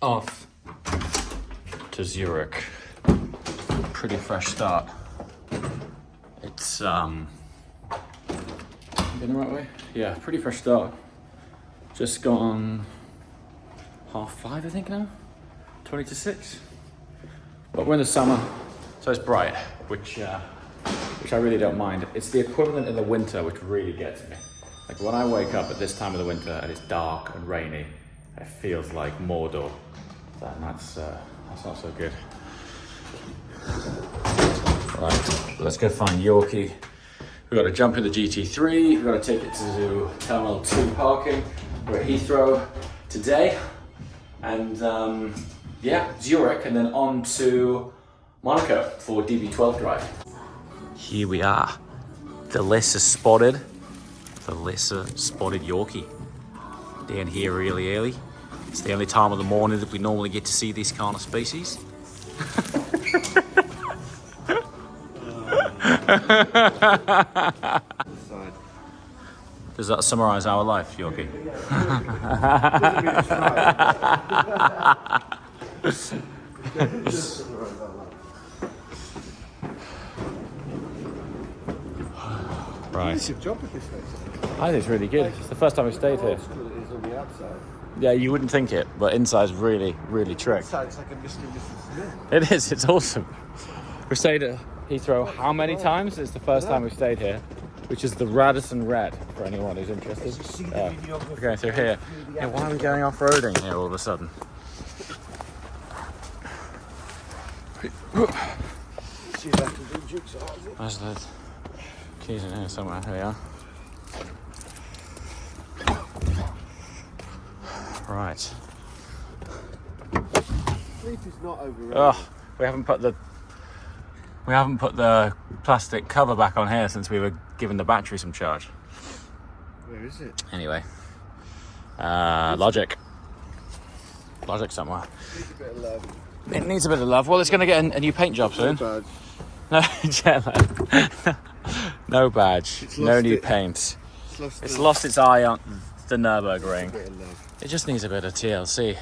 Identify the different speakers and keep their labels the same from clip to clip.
Speaker 1: Off to Zurich. Pretty fresh start. It's been the right way? Yeah, pretty fresh start. Just gone 5:30, I think now. 20 to 6. But we're in the summer, so it's bright, which I really don't mind. It's the equivalent in the winter, which really gets me. Like when I wake up at this time of the winter and it's dark and rainy, it feels like Mordor. And that's not so good. Right, let's go find Yorkie. We've got to jump in the GT3. We've got to take it to Terminal 2 parking. We're at Heathrow today. And yeah, Zurich, and then on to Monaco for DB12 drive. Here we are. The lesser spotted Yorkie. Down here really early. It's the only time of the morning that we normally get to see this kind of species. Does that summarise our life, Yorkie? Right.
Speaker 2: It's a job at this place.
Speaker 1: I think it's really good. It's the first time we stayed here. Yeah, you wouldn't think it, but inside's really, really trick.
Speaker 2: Inside's like a Mr. and Mrs. Smith.
Speaker 1: It is, it's awesome. We stayed at Heathrow how many times? It's the first time we've stayed here, which is the Radisson Red, for anyone who's interested. We're going through here. Yeah, why are we going off-roading here all of a sudden? There's the keys in here somewhere. Here we are. Right.
Speaker 2: Sleep is not overrated.
Speaker 1: Oh, we haven't put the plastic cover back on here since we were giving the battery some charge.
Speaker 2: Where is it?
Speaker 1: Anyway, Logic somewhere.
Speaker 2: Needs a bit of love.
Speaker 1: It needs a bit of love. Well, it's going to get a new paint job soon.
Speaker 2: No badge.
Speaker 1: No, no badge. No new paint. It's lost its eye on the Nürburgring. It just needs a bit of TLC,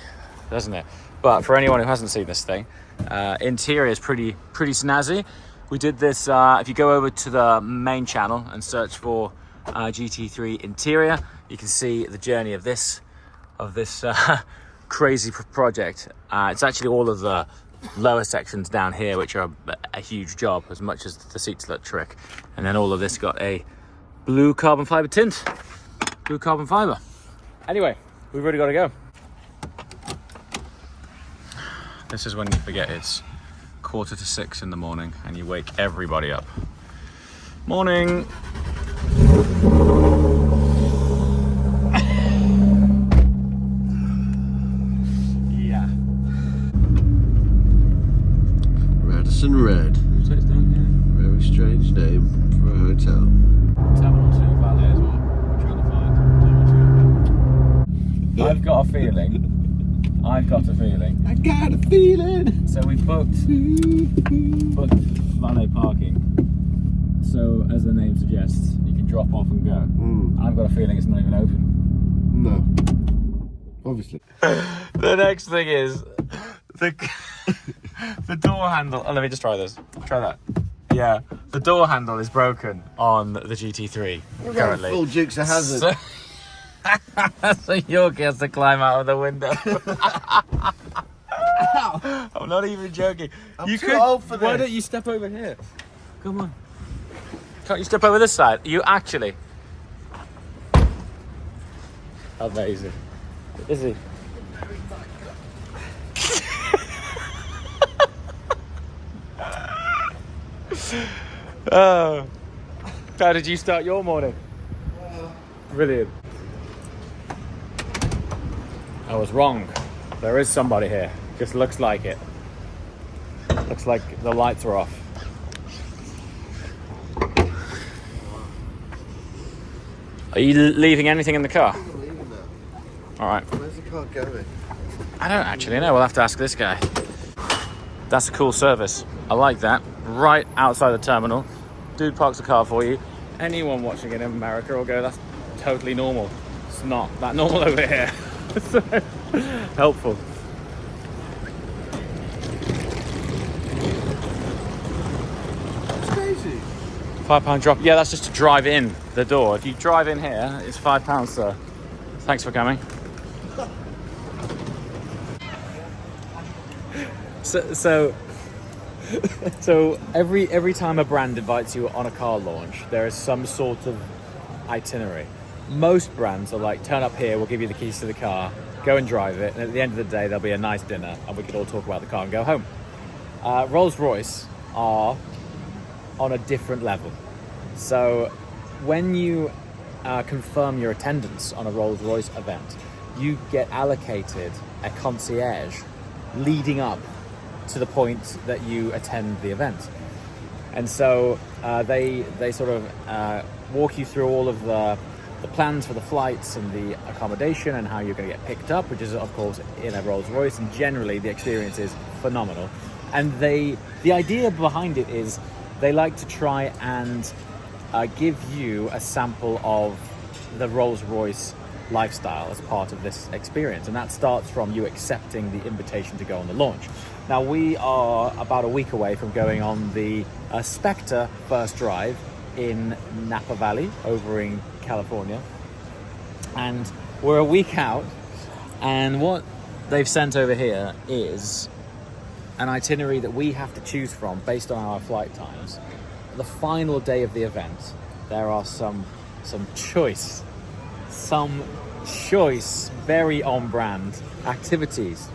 Speaker 1: doesn't it? But for anyone who hasn't seen this thing, interior is pretty snazzy. We did this, if you go over to the main channel and search for GT3 interior, you can see the journey of this crazy project. It's actually all of the lower sections down here, which are a huge job, as much as the seats look trick. And then all of this got a blue carbon fiber tint. Blue carbon fiber. Anyway, we've already got to go. This is when you forget it's 5:45 in the morning and you wake everybody up. Morning. Yeah.
Speaker 2: Radisson Red. Very strange name for a hotel.
Speaker 1: Terminal 2 Valley is what we're trying to find. Terminal 2. I've got a feeling. I got a feeling. So we booked valet parking. So as the name suggests, you can drop off and go. I've got a feeling it's not even open.
Speaker 2: No. Obviously.
Speaker 1: The next thing is the door handle. Oh, let me just try this. Try that. Yeah, the door handle is broken on the GT3 currently.
Speaker 2: Full Dukes of Hazzard.
Speaker 1: So Yorkie has to climb out of the window. I'm not even joking.
Speaker 2: I'm too old for this.
Speaker 1: Why don't you step over here? Come on. Can't you step over this side? You actually. Amazing. Is he? Oh. How did you start your morning? Brilliant. I was wrong. There is somebody here. Just looks like it. Looks like the lights are off. Are you leaving anything in the car?
Speaker 2: I'm leaving that.
Speaker 1: All right.
Speaker 2: Where's the car going?
Speaker 1: I don't actually know. We'll have to ask this guy. That's a cool service. I like that. Right outside the terminal. Dude parks the car for you. Anyone watching it in America will go, that's totally normal. It's not that normal over here. So, helpful. £5 drop. Yeah, that's just to drive in the door. If you drive in here, it's £5, sir. Thanks for coming. So every time a brand invites you on a car launch, there is some sort of itinerary. Most brands are like, turn up here, we'll give you the keys to the car, go and drive it, and at the end of the day there'll be a nice dinner and we can all talk about the car and go home. Rolls-Royce are on a different level. So when you confirm your attendance on a Rolls-Royce event, you get allocated a concierge leading up to the point that you attend the event. And so they sort of walk you through all of the plans for the flights and the accommodation and how you're going to get picked up, which is of course in a Rolls-Royce, and generally the experience is phenomenal. And the idea behind it is they like to try and give you a sample of the Rolls-Royce lifestyle as part of this experience, and that starts from you accepting the invitation to go on the launch. Now we are about a week away from going on the Spectre first drive in Napa Valley over in California, and we're a week out, and what they've sent over here is an itinerary that we have to choose from based on our flight times. The final day of the event, there are some choice, very on-brand activities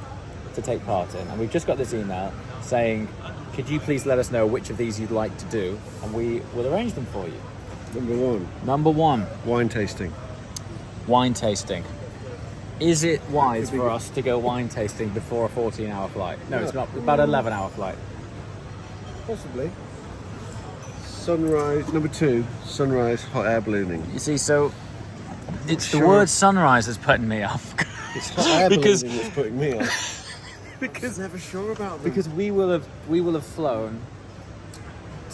Speaker 1: to take part in. And we've just got this email saying, could you please let us know which of these you'd like to do, and we will arrange them for you. Number one.
Speaker 2: Wine tasting.
Speaker 1: Wine tasting. Is it wise for us to go wine tasting before a 14-hour flight? No, it's not. About an 11-hour flight.
Speaker 2: Possibly. Sunrise. Number 2. Sunrise hot air ballooning.
Speaker 1: You see, so it's the word sunrise that's putting me off.
Speaker 2: It's hot air ballooning that's putting me off. Because never sure about them.
Speaker 1: Because we will have flown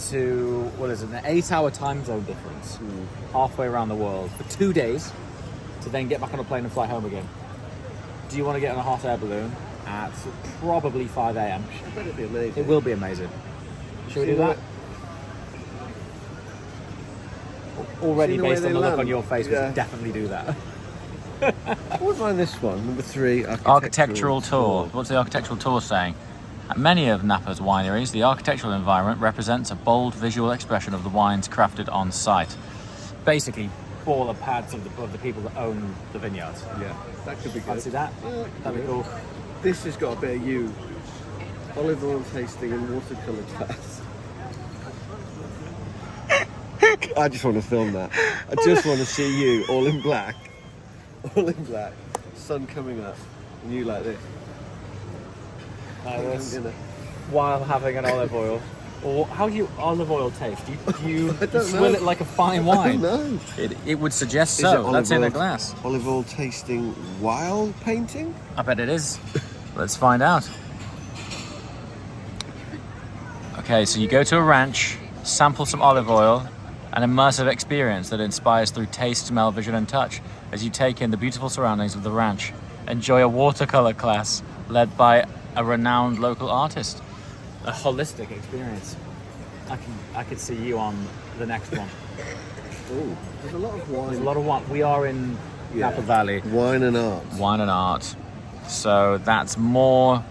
Speaker 1: to, what is it, an 8-hour time zone difference, halfway around the world for 2 days, to then get back on a plane and fly home again. Do you want to get on a hot air balloon at probably 5 a.m?
Speaker 2: I bet it'd be amazing.
Speaker 1: It will be amazing. Should we do that? Already, based on the look on your face, we should definitely do that.
Speaker 2: I wouldn't mind this one. Number 3,
Speaker 1: architectural tour. What's the architectural tour saying? At many of Napa's wineries, the architectural environment represents a bold visual expression of the wines crafted on site. Basically, baller pads of the people that own the vineyards.
Speaker 2: Yeah, that could be good.
Speaker 1: Fancy that?
Speaker 2: Yeah,
Speaker 1: that'd be cool.
Speaker 2: This has got a bit of you. Olive oil tasting and watercolour class. I just want to film that. I just want to see you all in black. All in black. Sun coming up. And you like this.
Speaker 1: Like this. While having an olive oil. Or how do you olive oil taste? Do you swill it like a fine wine?
Speaker 2: No.
Speaker 1: It would suggest so. That's in a glass.
Speaker 2: Olive oil tasting while painting?
Speaker 1: I bet it is. Let's find out. Okay, so you go to a ranch, sample some olive oil, an immersive experience that inspires through taste, smell, vision and touch as you take in the beautiful surroundings of the ranch. Enjoy a watercolor class led by a renowned local artist. A holistic experience. I could see you on the next one.
Speaker 2: Oh, there's a lot of wine.
Speaker 1: There's a lot of wine. We are in Napa Valley.
Speaker 2: Wine and art.
Speaker 1: Wine and art. So that's more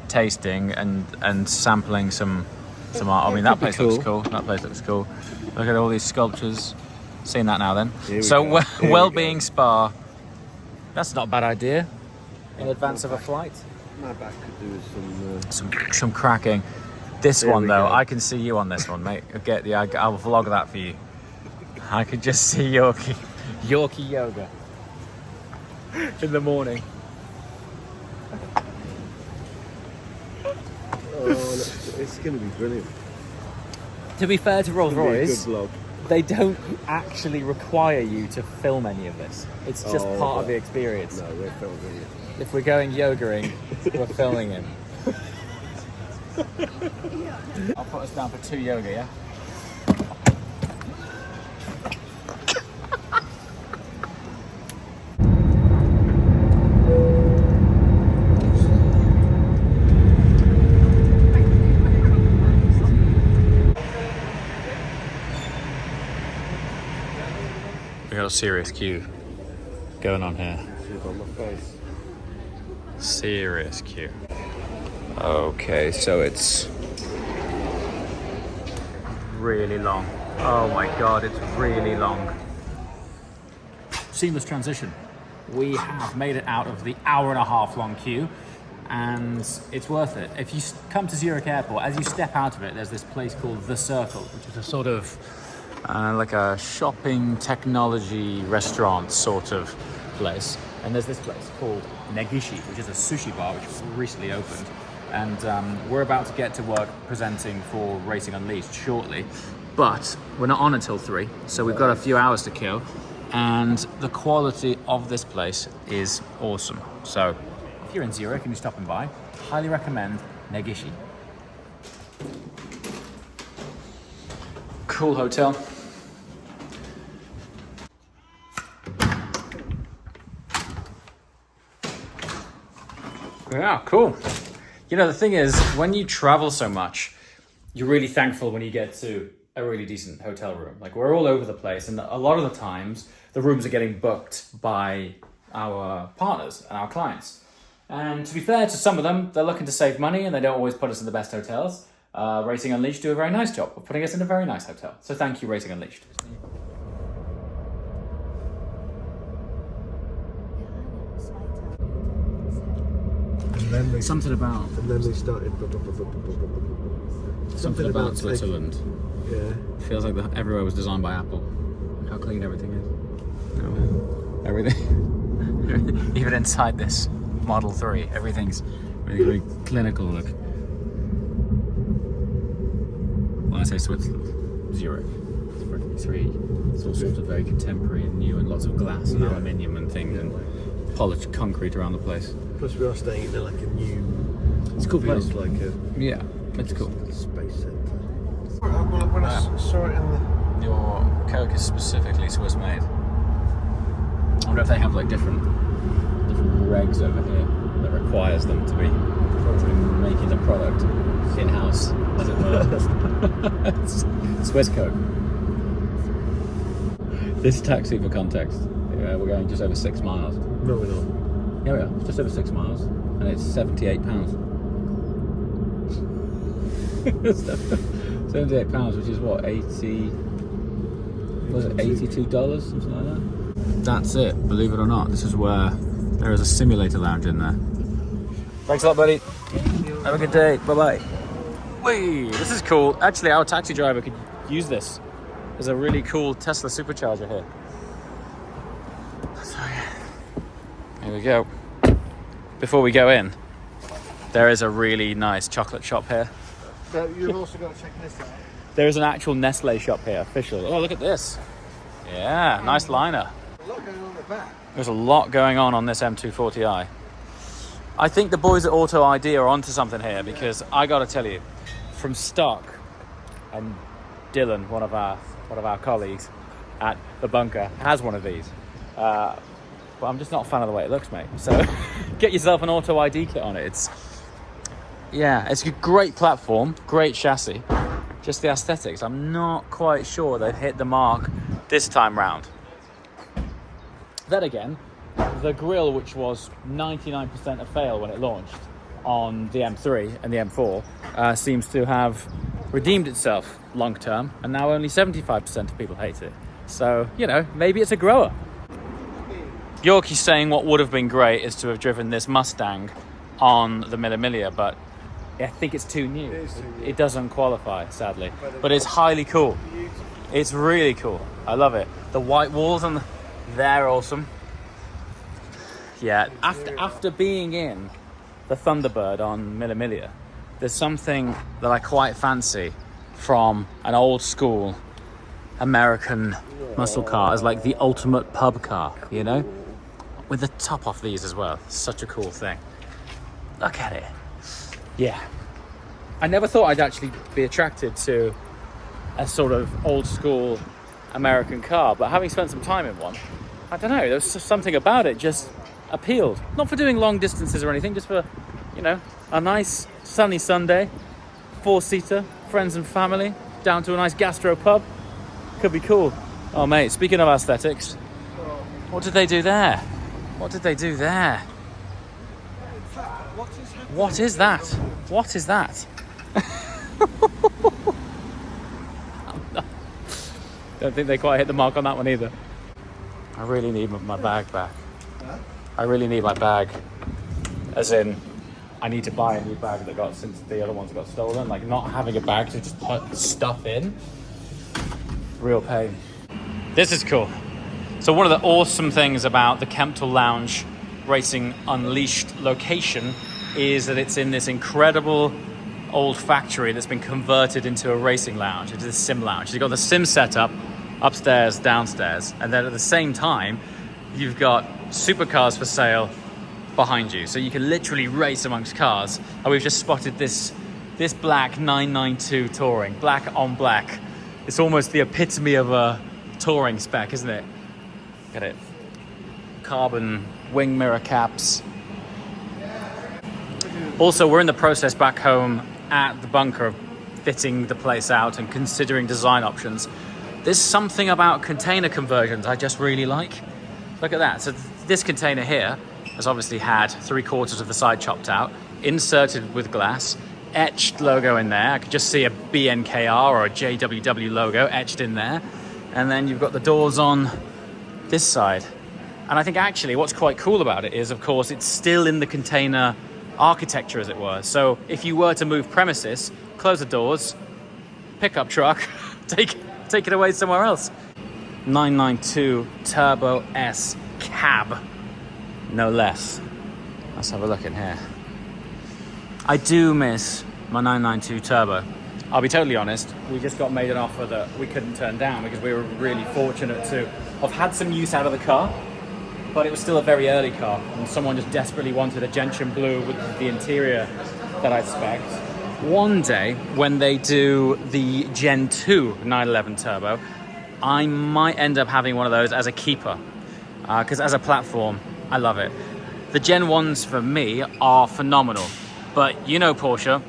Speaker 1: tasting and sampling some art. I mean, that place looks cool. That place looks cool. Look at all these sculptures. Seen that now then. So well-being spa. That's not a bad idea. In advance of a flight.
Speaker 2: My back could do with
Speaker 1: some cracking. This one though, I can see you on this one, mate. I'll vlog that for you. I could just see Yorkie yoga in the morning.
Speaker 2: Oh, it's going to be brilliant.
Speaker 1: To be fair to Rolls-Royce,
Speaker 2: good vlog.
Speaker 1: They don't actually require you to film any of this. It's just part of the experience.
Speaker 2: No, we're filming it.
Speaker 1: If we're going yogaing, we're filming it. I'll put us down for 2 yoga, yeah? real serious queue going on here.
Speaker 2: On my face.
Speaker 1: Serious queue. Okay, so it's really long. Oh my god, it's really long. Seamless transition. We have made it out of the hour-and-a-half long queue, and it's worth it. If you come to Zurich Airport, as you step out of it, there's this place called The Circle, which is a sort of like a shopping technology restaurant sort of place. And there's this place called Negishi, which is a sushi bar which recently opened. And we're about to get to work presenting for Racing Unleashed shortly, but we're not on until 3, so we've got a few hours to kill. And the quality of this place is awesome. So if you're in Zurich and you're stopping by, highly recommend Negishi. Cool hotel. Yeah, cool. You know, the thing is, when you travel so much, you're really thankful when you get to a really decent hotel room. Like, we're all over the place, and a lot of the times the rooms are getting booked by our partners and our clients. And to be fair to some of them, they're looking to save money and they don't always put us in the best hotels. Racing Unleashed do a very nice job of putting us in a very nice hotel. So thank you, Racing Unleashed. Something about...
Speaker 2: And then they started...
Speaker 1: Something about Switzerland.
Speaker 2: Yeah.
Speaker 1: Feels like everywhere was designed by Apple. How clean everything is. Oh, everything. Even inside this Model 3, everything's really very clinical look. When I say Switzerland, Zurich. It's freaking 3. It's all sorts of very contemporary and new, and lots of glass and aluminium and things, and polished concrete around the place.
Speaker 2: Plus we are staying in like a new...
Speaker 1: It's a cool place.
Speaker 2: Like a...
Speaker 1: Yeah, it's cool.
Speaker 2: Space centre. When I saw it in the...
Speaker 1: Your Coke is specifically Swiss made. I wonder if they have like different regs over here that requires them to be making the product in-house, as it were. Swiss Coke. This taxi, for context, we're going just over 6 miles.
Speaker 2: No, we're not.
Speaker 1: Yeah, we are. It's just over 6 miles, and it's £78. £78, which is what, 80? Was it $82? Something like that. That's it. Believe it or not, this is where there is a simulator lounge in there. Thanks a lot, buddy. Have a good day. Bye bye. Whee! This is cool. Actually, our taxi driver could use this. There's a really cool Tesla supercharger here. So yeah, here we go. Before we go in, there is a really nice chocolate shop here.
Speaker 2: But you've also got to check this out.
Speaker 1: There is an actual Nestle shop here, official. Oh, look at this. Yeah, nice liner.
Speaker 2: A lot going on at the back.
Speaker 1: There's a lot going on this M240i. I think the boys at Auto ID are onto something here, because I got to tell you, from stock, and Dylan, one of our colleagues at the bunker, has one of these. But I'm just not a fan of the way it looks, mate. So get yourself an Auto ID kit on it. It's a great platform, great chassis. Just the aesthetics, I'm not quite sure they've hit the mark this time round. Then again, the grille, which was 99% a fail when it launched on the M3 and the M4, seems to have redeemed itself long term, and now only 75% of people hate it. So, you know, maybe it's a grower. Yorkie's saying what would have been great is to have driven this Mustang on the Mille Miglia, but I think it's too new. It doesn't qualify, sadly. But it's highly cool. It's really cool. I love it. The white walls on they're awesome. Yeah, after being in the Thunderbird on Mille Miglia, there's something that I quite fancy from an old school American muscle car as like the ultimate pub car, you know? With the top off these as well. Such a cool thing. Look at it. Yeah. I never thought I'd actually be attracted to a sort of old school American car, but having spent some time in one, I don't know, there was just something about it just appealed. Not for doing long distances or anything, just for, you know, a nice sunny Sunday, 4-seater, friends and family, down to a nice gastro pub. Could be cool. Oh mate, speaking of aesthetics, What did they do there? What did they do there? What is that? What is that? Don't think they quite hit the mark on that one either. I really need my bag back. I really need my bag. As in, I need to buy a new bag that got, since the other ones got stolen. Like, not having a bag to just put stuff in. Real pain. This is cool. So one of the awesome things about the Kemptel Lounge Racing Unleashed location is that it's in this incredible old factory that's been converted into a racing lounge, into a sim lounge. You've got the sim setup upstairs, downstairs, and then at the same time, you've got supercars for sale behind you. So you can literally race amongst cars. And we've just spotted this black 992 Touring, black on black. It's almost the epitome of a touring spec, isn't it? Look at it. Carbon wing mirror caps. Also, we're in the process back home at the bunker of fitting the place out and considering design options. There's something about container conversions I just really like. Look at that. So this container here has obviously had 3/4 of the side chopped out, inserted with glass, etched logo in there. I could just see a BNKR or a JWW logo etched in there. And then you've got the doors on this side. And I think actually what's quite cool about it is, of course, it's still in the container architecture, as it were. So if you were to move premises, close the doors, pickup truck, take it away somewhere else. 992 Turbo S cab, no less. Let's have a look in here. I do miss my 992 Turbo. I'll be totally honest, we just got made an offer that we couldn't turn down because we were really fortunate to have had some use out of the car, but it was still a very early car, and someone just desperately wanted a gentian blue with the interior that I'd spec'd. One day, when they do the Gen 2 911 Turbo, I might end up having one of those as a keeper, because as a platform, I love it. The Gen 1s for me are phenomenal, but you know Porsche,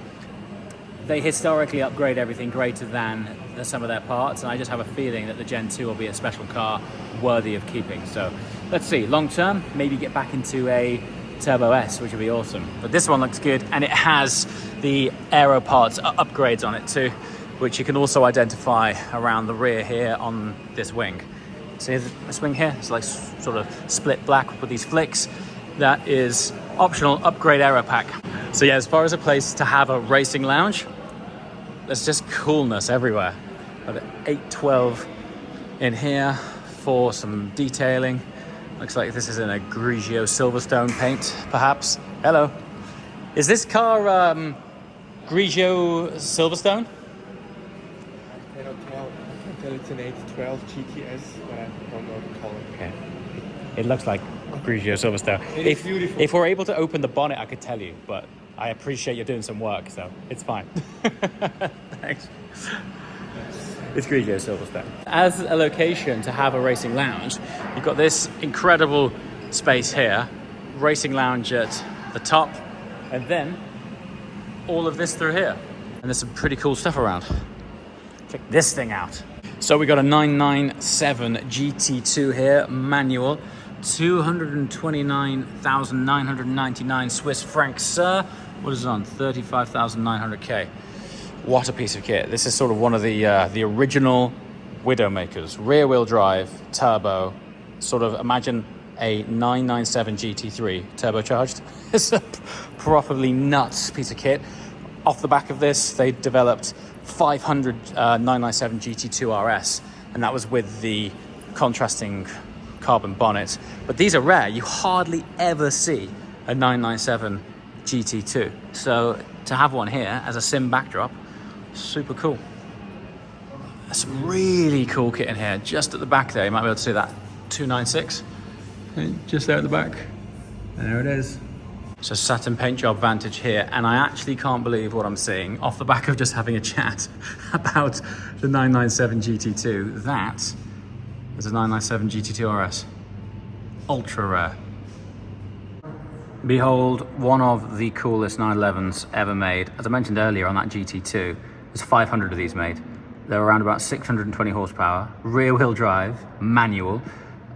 Speaker 1: they historically upgrade everything greater than the sum of their parts, and I just have a feeling that the Gen 2 will be a special car worthy of keeping. So let's see, long term, maybe get back into a Turbo S, which would be awesome. But this one looks good, and it has the aero parts upgrades on it too, which you can also identify around the rear here on this wing. See this wing here? It's like sort of split black with these flicks. That is optional upgrade aero pack. So yeah, as far as a place to have a racing lounge, there's just coolness everywhere. Got an 812 in here for some detailing. Looks like this is in a Grigio Silverstone paint, perhaps. Hello. Is this car Grigio Silverstone?
Speaker 3: I cannot tell. I can tell it's an 812 GTS, but I don't know the color.
Speaker 1: Okay. It looks like Grigio Silverstone.
Speaker 3: It is beautiful.
Speaker 1: If we're able to open the bonnet, I could tell you, but I appreciate you're doing some work, so it's fine. Thanks. It's Grigio Silverstone. As a location to have a racing lounge, you've got this incredible space here, racing lounge at the top, and then all of this through here. And there's some pretty cool stuff around. Check this thing out. So we got a 997 GT2 here, manual, 229,999 Swiss francs, sir. What is it on? 35,900K. What a piece of kit. This is sort of one of the original Widowmakers. Rear-wheel drive, turbo, sort of imagine a 997 GT3 turbocharged. It's a properly nuts piece of kit. Off the back of this, they developed 500 997 GT2 RS, and that was with the contrasting carbon bonnet. But these are rare. You hardly ever see a 997 GT2. So to have one here as a sim backdrop, super cool. There's some really cool kit in here. Just at the back there, you might be able to see that 296. Just there at the back. There it is. So Satin paint job vantage here, and I actually can't believe what I'm seeing off the back of just having a chat about the 997 GT2. That is a 997 GT2 RS. Ultra rare. Behold, one of the coolest 911s ever made. As I mentioned earlier on that GT2, there's 500 of these made. They're around about 620 horsepower, rear wheel drive, manual,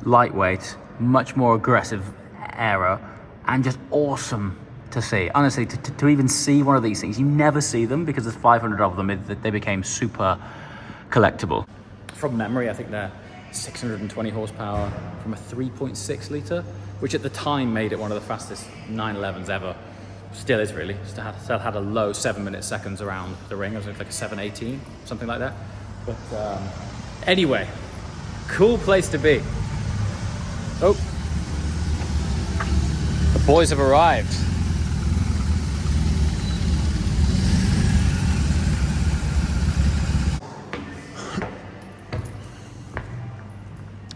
Speaker 1: lightweight, much more aggressive aero, and just awesome to see. Honestly, to even see one of these things, you never see them because there's 500 of them. They became super collectible. From memory, I think they're 620 horsepower from a 3.6 litre, which at the time made it one of the fastest 911s ever. Still is really. Still had a low 7 seconds around the ring. It was like a 7:18, something like that. But anyway, cool place to be. Oh, the boys have arrived.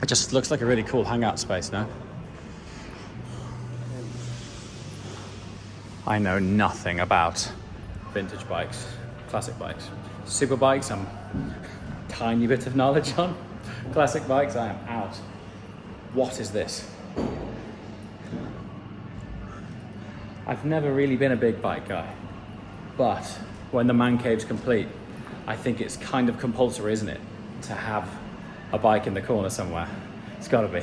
Speaker 1: It just looks like a really cool hangout space now. I know nothing about vintage bikes, classic bikes. Super bikes, I'm tiny bit of knowledge on. Classic bikes, I am out. What is this? I've never really been a big bike guy, but when the man cave's complete, I think it's kind of compulsory, isn't it, to have a bike in the corner somewhere. It's gotta be.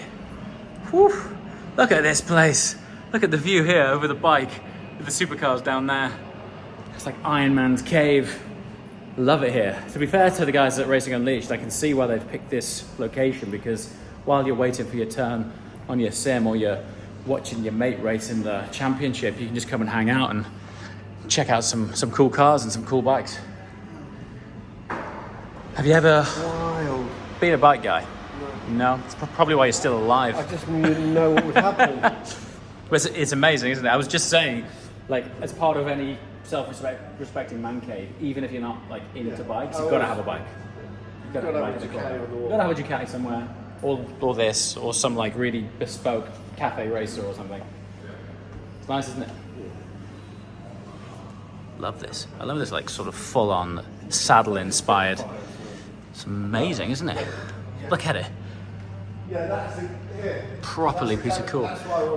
Speaker 1: Whew. Look at this place. Look at the view here over the bike with the supercars down there. It's like Iron Man's cave. Love it here. To be fair to the guys at Racing Unleashed, I can see why they've picked this location, because while you're waiting for your turn on your sim or you're watching your mate race in the championship, you can just come and hang out and check out some cool cars and some cool bikes. Have you ever been a bike guy? No. It's probably why you're still alive.
Speaker 2: I just didn't know what would happen.
Speaker 1: It's amazing, isn't it? I was just saying, like, as part of any self-respecting man cave, even if you're not like into bikes, you've got to have a bike. You've got to have a Ducati. You've got to have a Ducati somewhere, or this, or some like really bespoke cafe racer or something. It's nice, isn't it? Love this. I love this like sort of full-on saddle-inspired. It's amazing, isn't it? Look at it.
Speaker 2: Yeah, that's
Speaker 1: Properly piece of cool.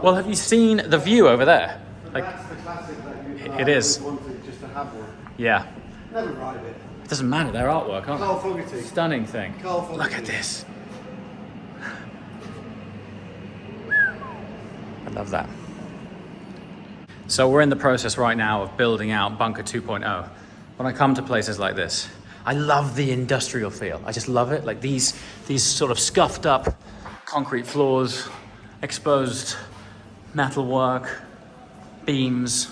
Speaker 1: Well, have you seen the view over there? Like,
Speaker 2: that's the classic that you
Speaker 1: it is.
Speaker 2: wanted just to have one.
Speaker 1: Yeah.
Speaker 2: Never ride it.
Speaker 1: It doesn't matter. Their artwork, aren't
Speaker 2: Carl
Speaker 1: they?
Speaker 2: Fogarty.
Speaker 1: Stunning thing.
Speaker 2: Carl Fogarty.
Speaker 1: Look at this. I love that. So we're in the process right now of building out Bunker 2.0. When I come to places like this, I love the industrial feel. I just love it. Like these sort of scuffed up concrete floors, exposed metal work, beams.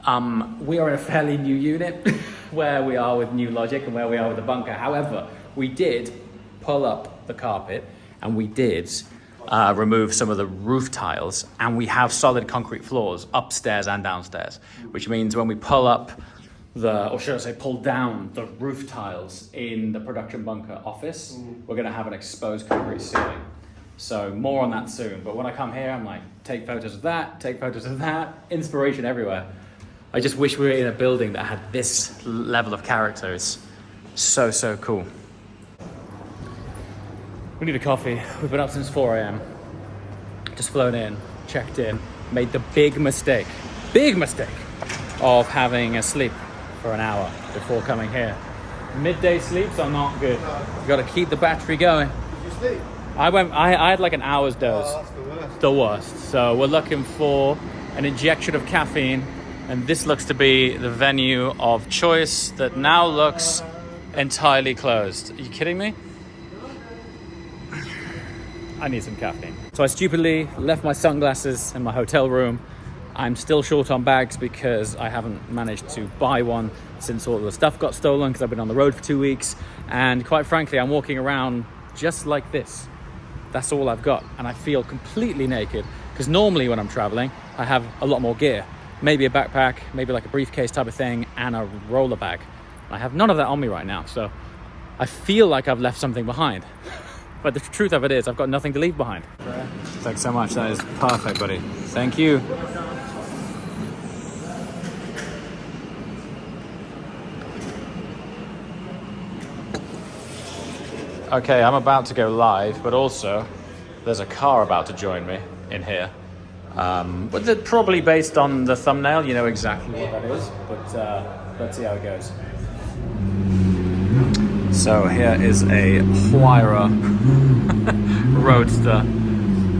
Speaker 1: We are in a fairly new unit where we are with new logic and where we are with the bunker. However, we did pull up the carpet and we did remove some of the roof tiles, and we have solid concrete floors upstairs and downstairs, which means when we pull up or should I say pull down the roof tiles in the production bunker office, we're going to have an exposed concrete ceiling. So more on that soon. But when I come here, I'm like, take photos of that, take photos of that, inspiration everywhere. I just wish we were in a building that had this level of character. It's so, so cool. We need a coffee. We've been up since 4 a.m. Just flown in, checked in, made the big mistake of having a sleep for an hour before coming here. Midday sleeps are not good. You got to keep the battery going.
Speaker 2: Did you sleep?
Speaker 1: I had like an hour's doze.
Speaker 2: Oh, that's the worst.
Speaker 1: The worst. So we're looking for an injection of caffeine, and this looks to be the venue of choice that now looks entirely closed. Are you kidding me? I need some caffeine. So I stupidly left my sunglasses in my hotel room. I'm still short on bags because I haven't managed to buy one since all the stuff got stolen, because I've been on the road for 2 weeks. And quite frankly, I'm walking around just like this. That's all I've got. And I feel completely naked, because normally when I'm traveling, I have a lot more gear. Maybe a backpack, maybe like a briefcase type of thing, and a roller bag. I have none of that on me right now. So I feel like I've left something behind. But the truth of it is, I've got nothing to leave behind. Thanks so much. That is perfect, buddy. Thank you. Okay, I'm about to go live, but also there's a car about to join me in here. But they're probably based on the thumbnail, you know exactly what that is, but let's see how it goes. So here is a Huayra Roadster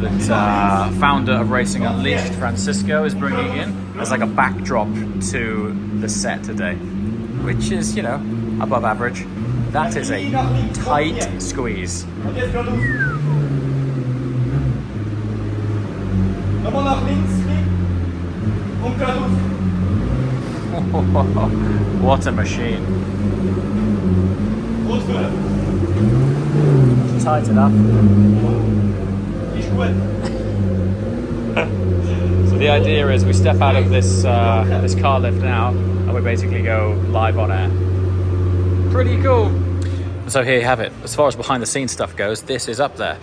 Speaker 1: that founder of Racing Unleashed, Francisco, is bringing in as like a backdrop to the set today, which is, you know, above average. That is a tight squeeze. What a machine. Tighten up. So the idea is we step out of this this car lift now and we basically go live on air. Pretty cool. So here you have it. As far as behind the scenes stuff goes, this is up there.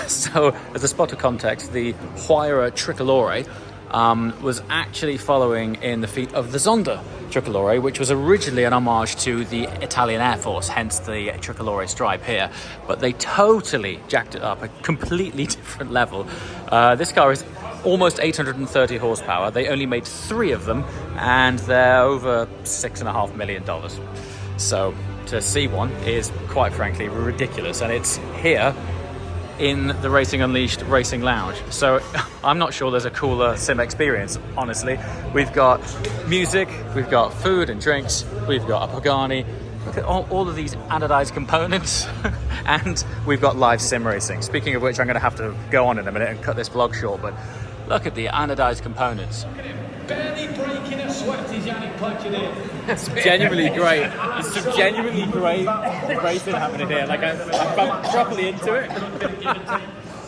Speaker 1: So as a spot of context, the Huayra Tricolore was actually following in the feet of the Zonda Tricolore, which was originally an homage to the Italian Air Force, hence the Tricolore stripe here. But they totally jacked it up a completely different level. This car is almost 830 horsepower. They only made 3 of them, and they're over $6.5 million. So to see one is quite frankly ridiculous, and it's here in the Racing Unleashed Racing Lounge. So I'm not sure there's a cooler sim experience, honestly. We've got music, we've got food and drinks, we've got a Pagani. Look at all of these anodized components, and we've got live sim racing. Speaking of which, I'm going to have to go on in a minute and cut this vlog short, but look at the anodized components.
Speaker 4: Barely breaking a sweat, is Yannick clutching in.
Speaker 1: It's genuinely great. It's some genuinely great racing happening here. Like I'm properly into it.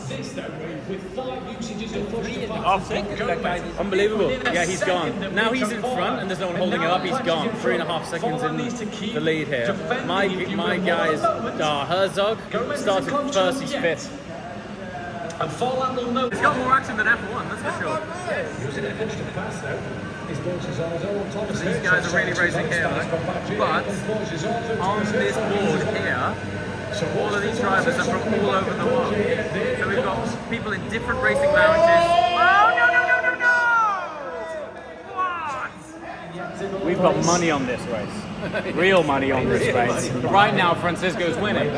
Speaker 4: This though, with 5 usages of push to
Speaker 1: Unbelievable. Yeah, he's gone. Now he's in front and there's no one holding him up. He's gone. 3.5 seconds in the lead here. My guy is Herzog. Started first, he's 5th.
Speaker 4: And Forland will know.
Speaker 1: It's got more action than F1, that's for sure.
Speaker 4: Using an extra pass though. His boxes are on Thomas.
Speaker 1: These guys are really racing here, but on this board here, all of these drivers are from all over the world. So we've got people in different racing lounges. Oh, no! What? We've got money on this race. Real money on this race. Right now, Francisco's winning.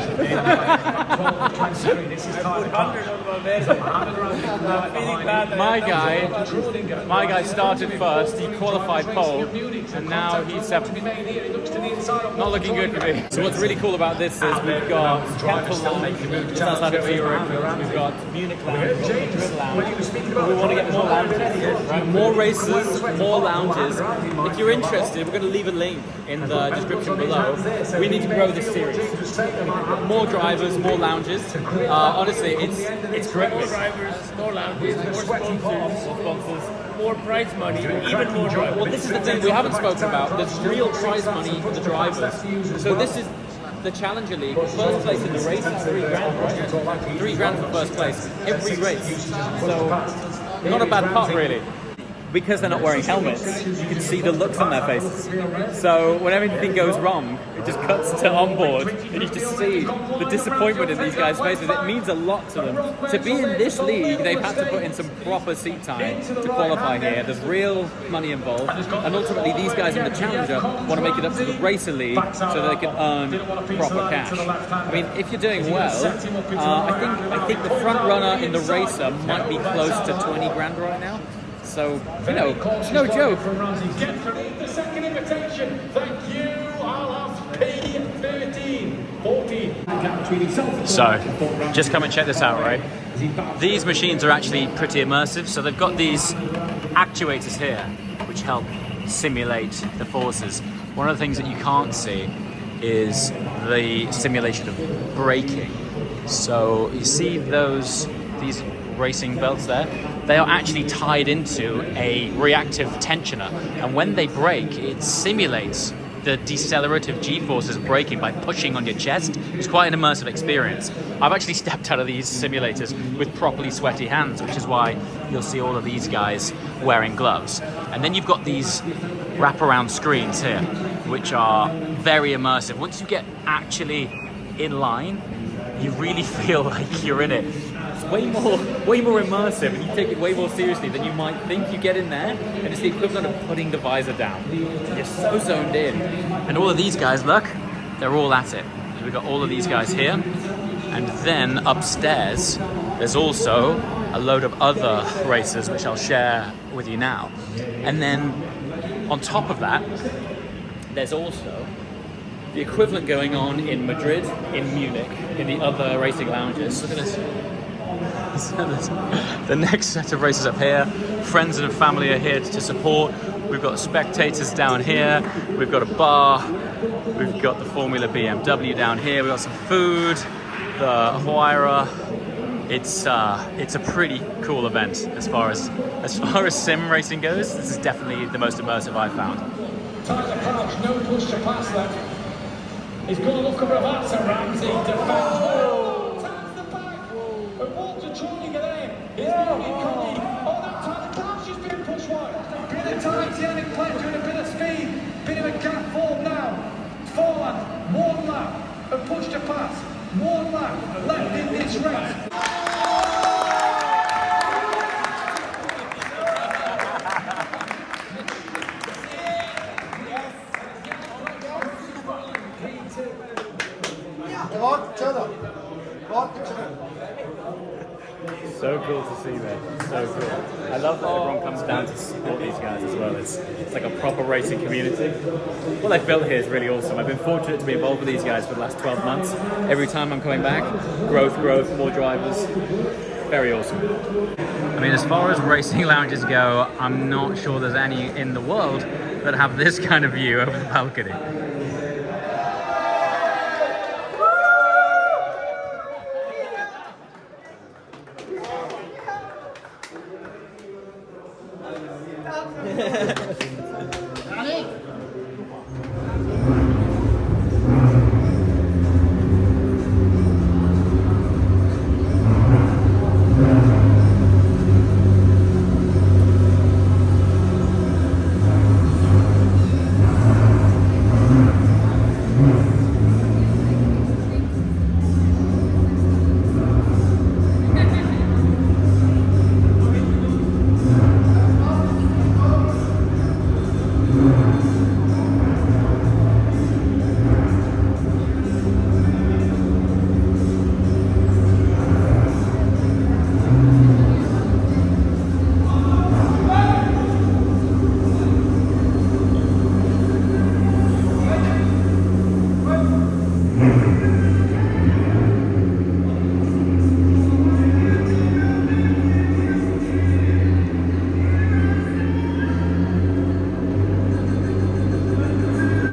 Speaker 1: My guy started first, he qualified pole, and now he's 7th. Not looking good for me. So what's really cool about this is we've got Temple Lounge, just outside of Zurich, we've got Munich Lounge, Madrid Lounge, but we want to get more lounges, right? More races, more lounges. If you're interested, we're going to leave a link in the description below. We need to grow this series. More drivers, more lounges. Honestly, it's gripping.
Speaker 5: More drivers, more lounges, more sponsors, more prize money, even more drivers.
Speaker 1: Well, this is the thing we haven't spoken about. There's real prize money for the drivers. So this is the Challenger League. First place in the race is $3 grand, right? $3 for first place every race. So not a bad pot, really. Because they're not wearing helmets, you can see the looks on their faces. So when anything goes wrong, it just cuts to onboard, and you just see the disappointment in these guys' faces. It means a lot to them. To be in this league, they've had to put in some proper seat time to qualify here. There's real money involved, and ultimately these guys in the Challenger want to make it up to the Racer League so that they can earn proper cash. I mean, if you're doing well, I think the front runner in the Racer might be close to 20 grand right now. So, you know, it's no joke.
Speaker 4: Get the second invitation. Thank you. I'll have P13, 14.
Speaker 1: So, just come and check this out, right? These machines are actually pretty immersive. So they've got these actuators here, which help simulate the forces. One of the things that you can't see is the simulation of braking. So you see these racing belts there? They are actually tied into a reactive tensioner, and when they brake, it simulates the decelerative G-forces of braking by pushing on your chest. It's quite an immersive experience. I've actually stepped out of these simulators with properly sweaty hands, which is why you'll see all of these guys wearing gloves. And then you've got these wraparound screens here, which are very immersive. Once you get actually in line, you really feel like you're in it. It's way more immersive, and you take it way more seriously than you might think. You get in there, and it's the equivalent of putting the visor down. You're so zoned in. And all of these guys, look, they're all at it. So we've got all of these guys here, and then upstairs, there's also a load of other races, which I'll share with you now. And then on top of that, there's also the equivalent going on in Madrid, in Munich, in the other racing lounges. Look at this. The next set of races up here. Friends and family are here to support. We've got spectators down here. We've got a bar. We've got the Formula BMW down here. We've got some food. The Huayra. It's a pretty cool event as far as sim racing goes. This is definitely the most immersive I've found.
Speaker 4: Tight approach, no push to pass left. He's going to look over that to Ramsey. Defends. Taps the back. And Walter trying to get in. He's moving Connie. Oh, that tight approach is being pushed wide. Bit of tight, Yannick Platt doing a bit of speed. Bit of a gap forward now. Forward, one lap. A push to pass. One lap left in this race.
Speaker 1: So cool to see that. So cool. I love that everyone comes down to support these guys as well. It's like a proper racing community. What they've built here is really awesome. I've been fortunate to be involved with these guys for the last 12 months. Every time I'm coming back, growth, more drivers. Very awesome. I mean, as far as racing lounges go, I'm not sure there's any in the world that have this kind of view over the balcony.